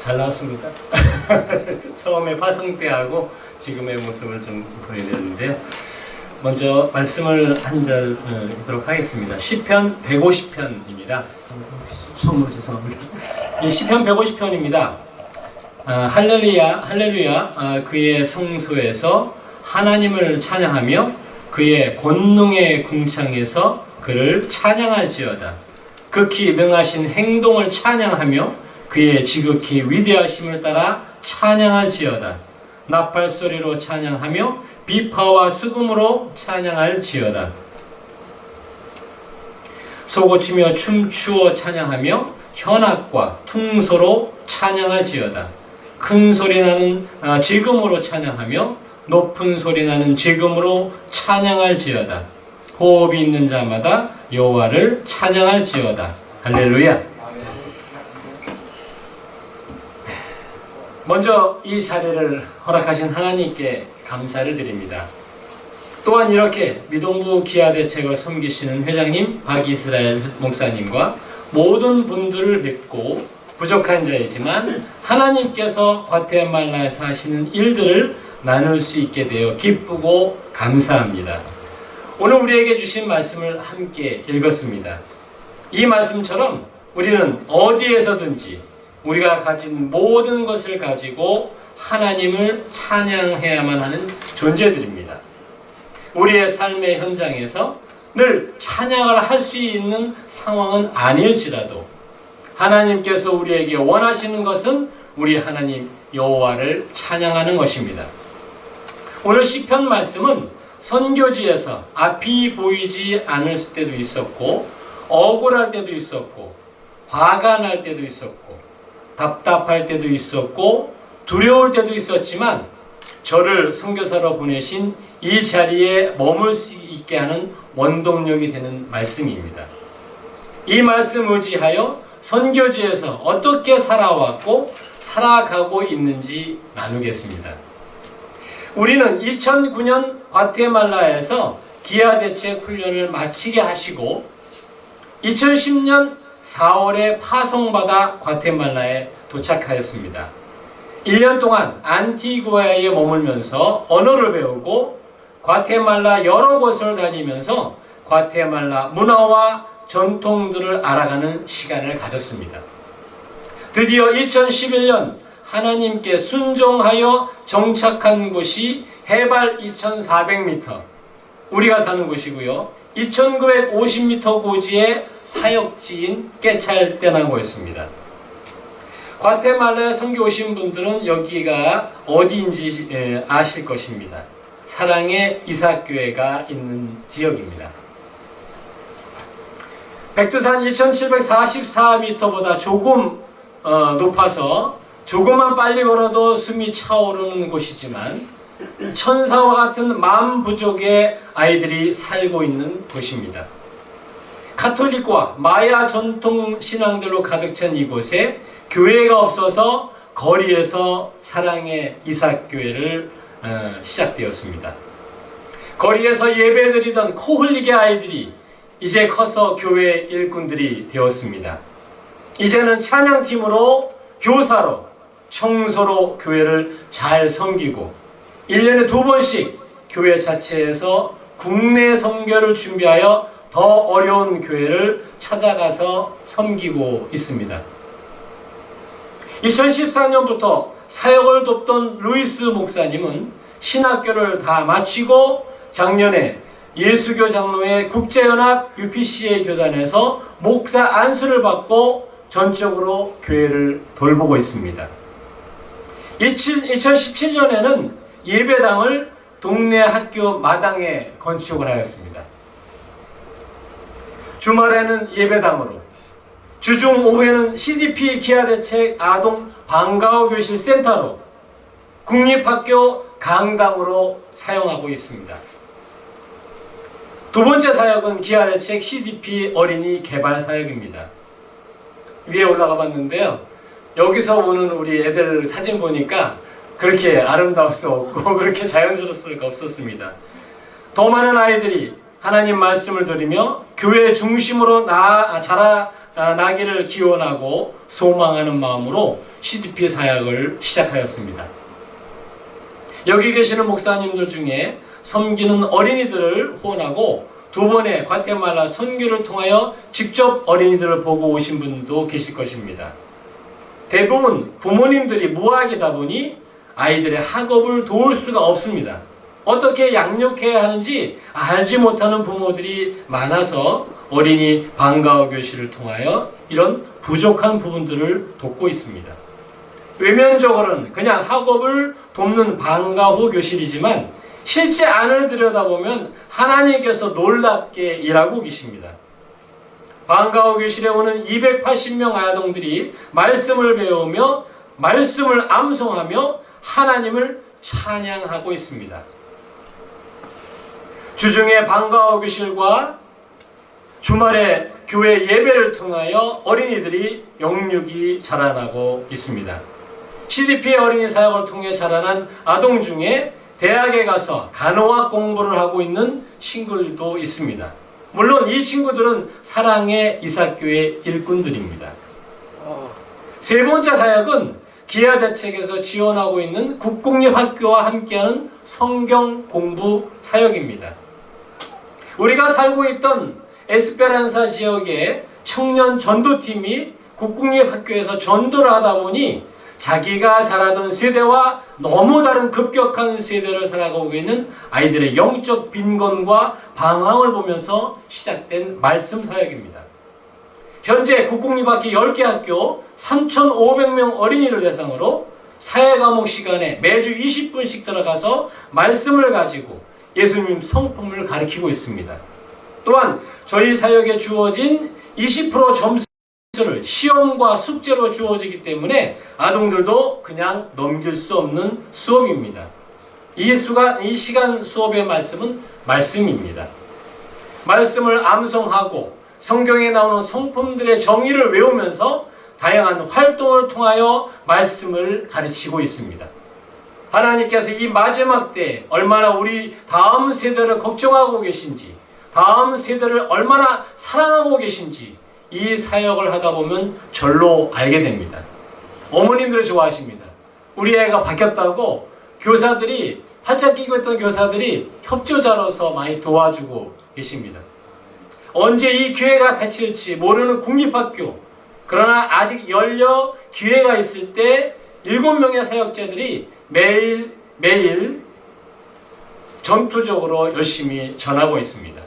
잘 나왔습니까? 처음에 파송 때하고 지금의 모습을 좀 보여드렸는데요. 먼저 말씀을 한 절 읽도록 하겠습니다. 시편 150편입니다. 처음으로 죄송합니다. 이 시편 150편입니다. 할렐루야, 할렐루야. 그의 성소에서 하나님을 찬양하며 그의 권능의 궁창에서 그를 찬양할지어다. 극히 능하신 행동을 찬양하며 그의 지극히 위대하심을 따라 찬양할지어다. 나팔 소리로 찬양하며 비파와 수금으로 찬양할지어다. 소고치며 춤추어 찬양하며 현악과 퉁소로 찬양할지어다. 큰 소리 나는 지금으로 찬양하며 높은 소리 나는 지금으로 찬양할지어다. 호흡이 있는 자마다 여호와를 찬양할지어다. 할렐루야. 먼저 이 자리를 허락하신 하나님께 감사를 드립니다. 또한 이렇게 미동부 기아대책을 섬기시는 회장님 박이스라엘 목사님과 모든 분들을 뵙고 부족한 자이지만 하나님께서 과테말라에서 하시는 일들을 나눌 수 있게 되어 기쁘고 감사합니다. 오늘 우리에게 주신 말씀을 함께 읽었습니다. 이 말씀처럼 우리는 어디에서든지 우리가 가진 모든 것을 가지고 하나님을 찬양해야만 하는 존재들입니다. 우리의 삶의 현장에서 늘 찬양을 할 수 있는 상황은 아닐지라도 하나님께서 우리에게 원하시는 것은 우리 하나님 여호와를 찬양하는 것입니다. 오늘 시편 말씀은 선교지에서 앞이 보이지 않을 때도 있었고 억울할 때도 있었고 화가 날 때도 있었고 답답할 때도 있었고 두려울 때도 있었지만 저를 선교사로 보내신 이 자리에 머물 수 있게 하는 원동력이 되는 말씀입니다. 이 말씀 의지하여 선교지에서 어떻게 살아왔고 살아가고 있는지 나누겠습니다. 우리는 2009년 과테말라에서 기아대책 훈련을 마치게 하시고 2010년 4월에 파송받아 과테말라에 도착하였습니다. 1년 동안 안티구아에 머물면서 언어를 배우고 과테말라 여러 곳을 다니면서 과테말라 문화와 전통들을 알아가는 시간을 가졌습니다. 드디어 2011년 하나님께 순종하여 정착한 곳이 해발 2400m 우리가 사는 곳이고요. 2950m 고지의 사역지인 깨찰떼나고였습니다. 과테말라에 선교 오신 분들은 여기가 어디인지 아실 것입니다. 사랑의 이삭교회가 있는 지역입니다. 백두산 2744m보다 조금 높아서 조금만 빨리 걸어도 숨이 차오르는 곳이지만 천사와 같은 만 부족의 아이들이 살고 있는 곳입니다. 카톨릭과 마야 전통 신앙들로 가득 찬 이곳에 교회가 없어서 거리에서 사랑의 이삭교회를 시작되었습니다. 거리에서 예배드리던 코흘리게 아이들이 이제 커서 교회 일꾼들이 되었습니다. 이제는 찬양팀으로 교사로 청소로 교회를 잘 섬기고 1년에 2번씩 교회 자체에서 국내 선교를 준비하여 더 어려운 교회를 찾아가서 섬기고 있습니다. 2014년부터 사역을 돕던 루이스 목사님은 신학교를 다 마치고 작년에 예수교 장로회 국제연합 UPCA 교단에서 목사 안수를 받고 전적으로 교회를 돌보고 있습니다. 2017년에는 예배당을 동네 학교 마당에 건축을 하였습니다. 주말에는 예배당으로, 주중 오후에는 CDP 기아대책 아동 방과후 교실 센터로, 국립학교 강당으로 사용하고 있습니다. 두 번째 사역은 기아대책 CDP 어린이 개발 사역입니다. 위에 올라가 봤는데요. 여기서 보는 우리 애들 사진 보니까 그렇게 아름다울 수 없고 그렇게 자연스러울 수가 없었습니다. 더 많은 아이들이 하나님 말씀을 들으며 교회 중심으로 나기를 기원하고 소망하는 마음으로 CDP 사역을 시작하였습니다. 여기 계시는 목사님들 중에 섬기는 어린이들을 후원하고 2번의 과테말라 선교를 통하여 직접 어린이들을 보고 오신 분도 계실 것입니다. 대부분 부모님들이 무학이다 보니 아이들의 학업을 도울 수가 없습니다. 어떻게 양육해야 하는지 알지 못하는 부모들이 많아서 어린이 방과후 교실을 통하여 이런 부족한 부분들을 돕고 있습니다. 외면적으로는 그냥 학업을 돕는 방과후 교실이지만 실제 안을 들여다보면 하나님께서 놀랍게 일하고 계십니다. 방과후 교실에 오는 280명 아동들이 말씀을 배우며 말씀을 암송하며 하나님을 찬양하고 있습니다. 주중에 방과후 교실과 주말에 교회 예배를 통하여 어린이들이 영육이 자라나고 있습니다. CDP 어린이 사역을 통해 자라난 아동 중에 대학에 가서 간호학 공부를 하고 있는 친구들도 있습니다. 물론 이 친구들은 사랑의 이삭교회 일꾼들입니다. 세 번째 사역은 기아대책에서 지원하고 있는 국공립학교와 함께하는 성경 공부 사역입니다. 우리가 살고 있던 에스페란사 지역의 청년 전도팀이 국공립학교에서 전도를 하다 보니 자기가 자라던 세대와 너무 다른 급격한 세대를 살아가고 있는 아이들의 영적 빈곤과 방황을 보면서 시작된 말씀 사역입니다. 현재 국공립학교 10개 학교 3,500명 어린이를 대상으로 사회과목 시간에 매주 20분씩 들어가서 말씀을 가지고 예수님 성품을 가르치고 있습니다. 또한 저희 사역에 주어진 20% 점수를 시험과 숙제로 주어지기 때문에 아동들도 그냥 넘길 수 없는 수업입니다. 이 시간 수업의 말씀은 말씀입니다. 말씀을 암송하고 성경에 나오는 성품들의 정의를 외우면서 다양한 활동을 통하여 말씀을 가르치고 있습니다. 하나님께서 이 마지막 때 얼마나 우리 다음 세대를 걱정하고 계신지, 다음 세대를 얼마나 사랑하고 계신지 이 사역을 하다 보면 절로 알게 됩니다. 어머님들이 좋아하십니다. 우리 애가 바뀌었다고 교사들이, 팔짝 끼고 있던 교사들이 협조자로서 많이 도와주고 계십니다. 언제 이 기회가 닥칠지 모르는 국립학교, 그러나 아직 열려 기회가 있을 때 7명의 사역자들이 매일 전투적으로 열심히 전하고 있습니다.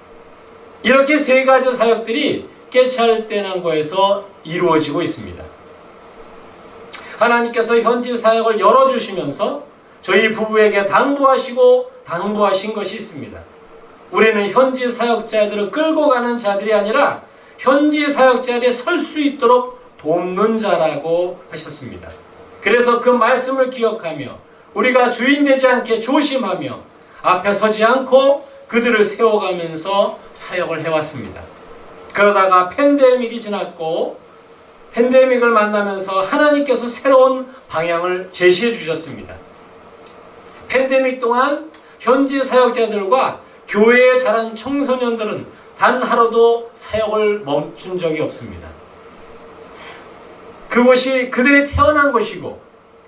이렇게 세 가지 사역들이 깨찰대난고에서 이루어지고 있습니다. 하나님께서 현지 사역을 열어주시면서 저희 부부에게 당부하신 것이 있습니다. 우리는 현지 사역자들을 끌고 가는 자들이 아니라 현지 사역자들이 설 수 있도록 돕는 자라고 하셨습니다. 그래서 그 말씀을 기억하며 우리가 주인 되지 않게 조심하며 앞에 서지 않고 그들을 세워가면서 사역을 해왔습니다. 그러다가 팬데믹이 지났고 팬데믹을 만나면서 하나님께서 새로운 방향을 제시해 주셨습니다. 팬데믹 동안 현지 사역자들과 교회에 자란 청소년들은 단 하루도 사역을 멈춘 적이 없습니다. 그곳이 그들이 태어난 곳이고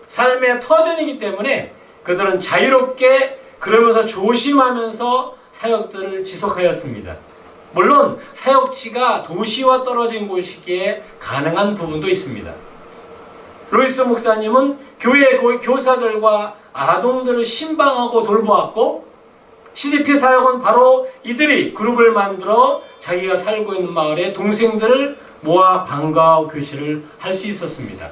삶의 터전이기 때문에 그들은 자유롭게 그러면서 조심하면서 사역들을 지속하였습니다. 물론 사역지가 도시와 떨어진 곳이기에 가능한 부분도 있습니다. 로이스 목사님은 교회 교사들과 아동들을 신방하고 돌보았고 CDP 사역은 바로 이들이 그룹을 만들어 자기가 살고 있는 마을의 동생들을 모아 방과후 교실을 할 수 있었습니다.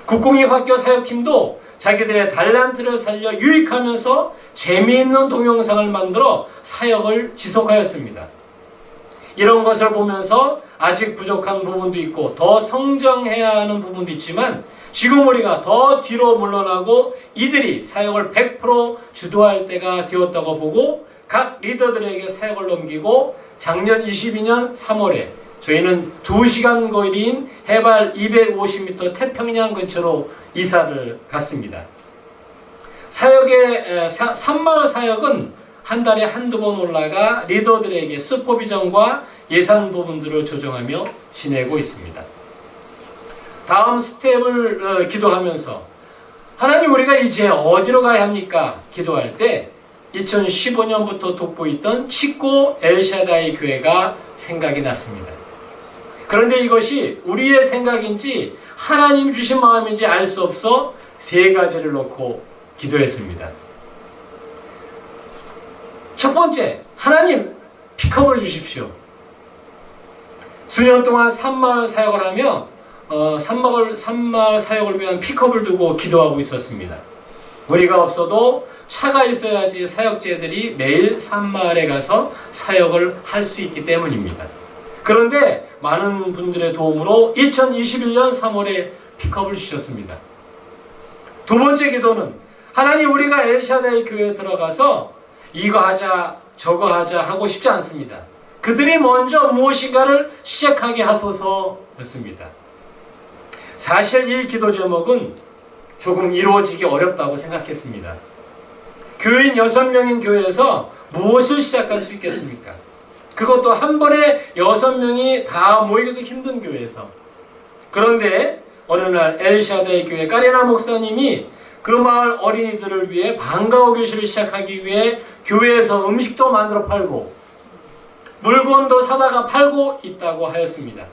국공립학교 사역팀도 자기들의 달란트를 살려 유익하면서 재미있는 동영상을 만들어 사역을 지속하였습니다. 이런 것을 보면서 아직 부족한 부분도 있고 더 성장해야 하는 부분도 있지만 지금 우리가 더 뒤로 물러나고 이들이 사역을 100% 주도할 때가 되었다고 보고 각 리더들에게 사역을 넘기고 작년 22년 3월에 저희는 2시간 거리인 해발 250m 태평양 근처로 이사를 갔습니다. 사역의 산마을 사역은 한 달에 한두 번 올라가 리더들에게 슈퍼비전과 예산 부분들을 조정하며 지내고 있습니다. 다음 스텝을 기도하면서 하나님 우리가 이제 어디로 가야 합니까? 기도할 때 2015년부터 돋보이던 칙고 엘샤다이 교회가 생각이 났습니다. 그런데 이것이 우리의 생각인지 하나님 주신 마음인지 알 수 없어 세 가지를 놓고 기도했습니다. 첫 번째, 하나님 픽업을 주십시오. 수년 동안 산마을 사역을 하며 산마을 사역을 위한 픽업을 두고 기도하고 있었습니다. 우리가 없어도 차가 있어야지 사역자들이 매일 산마을에 가서 사역을 할 수 있기 때문입니다. 그런데 많은 분들의 도움으로 2021년 3월에 픽업을 주셨습니다. 두 번째 기도는 하나님 우리가 엘샤다이 교회에 들어가서 이거 하자 저거 하자 하고 싶지 않습니다. 그들이 먼저 무엇인가를 시작하게 하소서였습니다. 사실 이 기도 제목은 조금 이루어지기 어렵다고 생각했습니다. 교인 6명인 교회에서 무엇을 시작할 수 있겠습니까? 그것도 한 번에 6명이 다 모이기도 힘든 교회에서. 그런데 어느 날 엘샤다이 교회 까레나 목사님이 그 마을 어린이들을 위해 방과후 교실을 시작하기 위해 교회에서 음식도 만들어 팔고 물건도 사다가 팔고 있다고 하였습니다.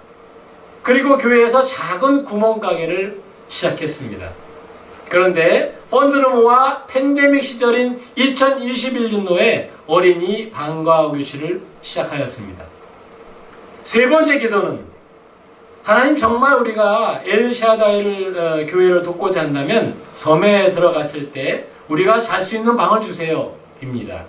그리고 교회에서 작은 구멍가게를 시작했습니다. 그런데 펀드를 모아 팬데믹 시절인 2021년도에 어린이 방과후 교실을 시작하였습니다. 세 번째 기도는 하나님 정말 우리가 엘샤다이를 교회를 돕고자 한다면 섬에 들어갔을 때 우리가 잘 수 있는 방을 주세요 입니다.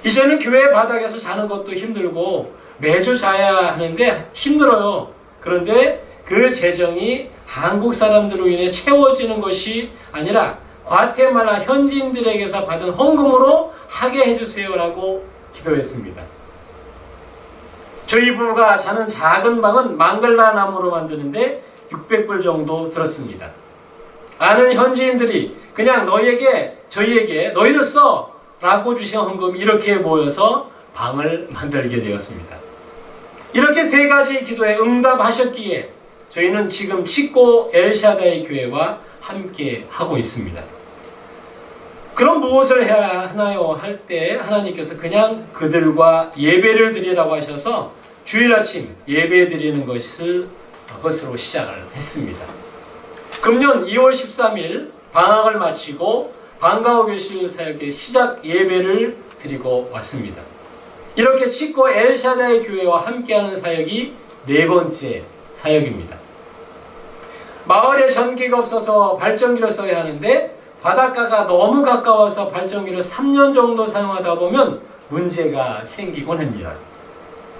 이제는 교회 바닥에서 자는 것도 힘들고 매주 자야 하는데 힘들어요. 그런데 그 재정이 한국 사람들로 인해 채워지는 것이 아니라 과테말라 현지인들에게서 받은 헌금으로 하게 해주세요라고 기도했습니다. 저희 부부가 자는 작은 방은 망글라 나무로 만드는데 600불 정도 들었습니다. 아는 현지인들이 그냥 저희에게 너희들 써! 라고 주신 헌금이 이렇게 모여서 방을 만들게 되었습니다. 이렇게 세 가지 기도에 응답하셨기에 저희는 지금 칙고 엘샤다이 교회와 함께 하고 있습니다. 그럼 무엇을 해야 하나요? 할 때 하나님께서 그냥 그들과 예배를 드리라고 하셔서 주일 아침 예배 드리는 것으로 시작을 했습니다. 금년 2월 13일 방학을 마치고 방과후 교실 사역의 시작 예배를 드리고 왔습니다. 이렇게 칙고 엘샤다이 교회와 함께하는 사역이 네 번째 사역입니다. 마을에 전기가 없어서 발전기를 써야 하는데 바닷가가 너무 가까워서 발전기를 3년 정도 사용하다 보면 문제가 생기곤 합니다.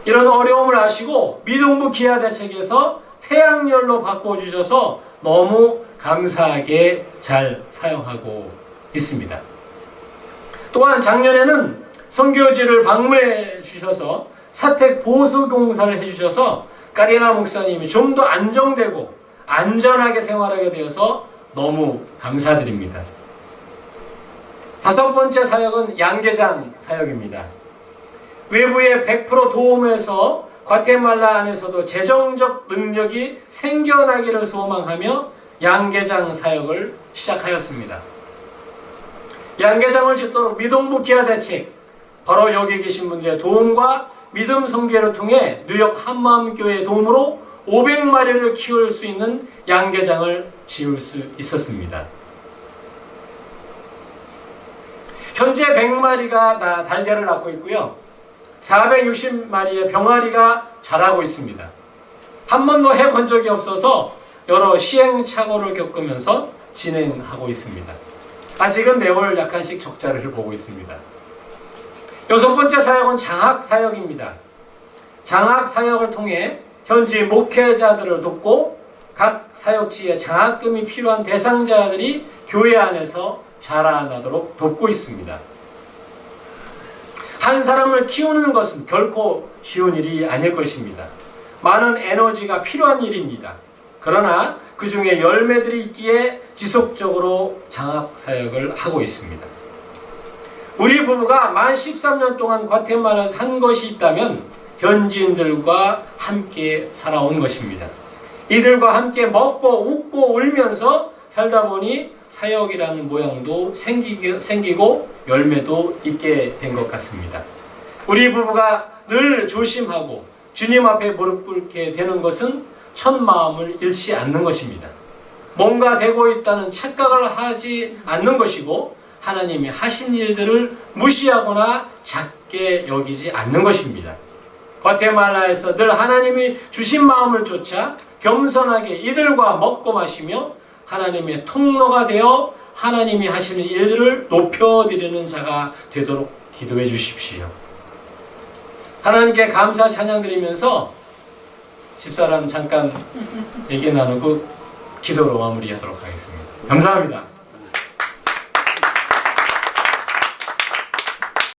이런 어려움을 아시고 미동부 기아대책에서 태양열로 바꿔주셔서 너무 감사하게 잘 사용하고 있습니다. 또한 작년에는 선교지를 방문해 주셔서 사택 보수 공사를 해주셔서 까레나 목사님이 좀 더 안정되고 안전하게 생활하게 되어서 너무 감사드립니다. 다섯 번째 사역은 양계장 사역입니다. 외부의 100% 도움에서 과테말라 안에서도 재정적 능력이 생겨나기를 소망하며 양계장 사역을 시작하였습니다. 양계장을 짓도록 미동부 기아대책, 바로 여기 계신 분들의 도움과 믿음 선교를 통해 뉴욕 한마음교회의 도움으로 500마리를 키울 수 있는 양계장을 지을 수 있었습니다. 현재 100마리가 달걀을 낳고 있고요. 460마리의 병아리가 자라고 있습니다. 한 번도 해본 적이 없어서 여러 시행착오를 겪으면서 진행하고 있습니다. 아직은 매월 약간씩 적자를 보고 있습니다. 여섯 번째 사역은 장학 사역입니다. 장학 사역을 통해 현지 목회자들을 돕고 각 사역지에 장학금이 필요한 대상자들이 교회 안에서 자라나도록 돕고 있습니다. 한 사람을 키우는 것은 결코 쉬운 일이 아닐 것입니다. 많은 에너지가 필요한 일입니다. 그러나 그 중에 열매들이 있기에 지속적으로 장학 사역을 하고 있습니다. 우리 부부가 만 13년 동안 과테말라에서 한 것이 있다면 현지인들과 함께 살아온 것입니다. 이들과 함께 먹고 웃고 울면서 살다 보니 사역이라는 모양도 생기고 열매도 있게 된 것 같습니다. 우리 부부가 늘 조심하고 주님 앞에 무릎 꿇게 되는 것은 첫 마음을 잃지 않는 것입니다. 뭔가 되고 있다는 착각을 하지 않는 것이고 하나님이 하신 일들을 무시하거나 작게 여기지 않는 것입니다. 과테말라에서 늘 하나님이 주신 마음을 쫓아 겸손하게 이들과 먹고 마시며 하나님의 통로가 되어 하나님이 하시는 일들을 높여드리는 자가 되도록 기도해 주십시오. 하나님께 감사 찬양 드리면서 집사람 잠깐 얘기 나누고 기도로 마무리하도록 하겠습니다. 감사합니다.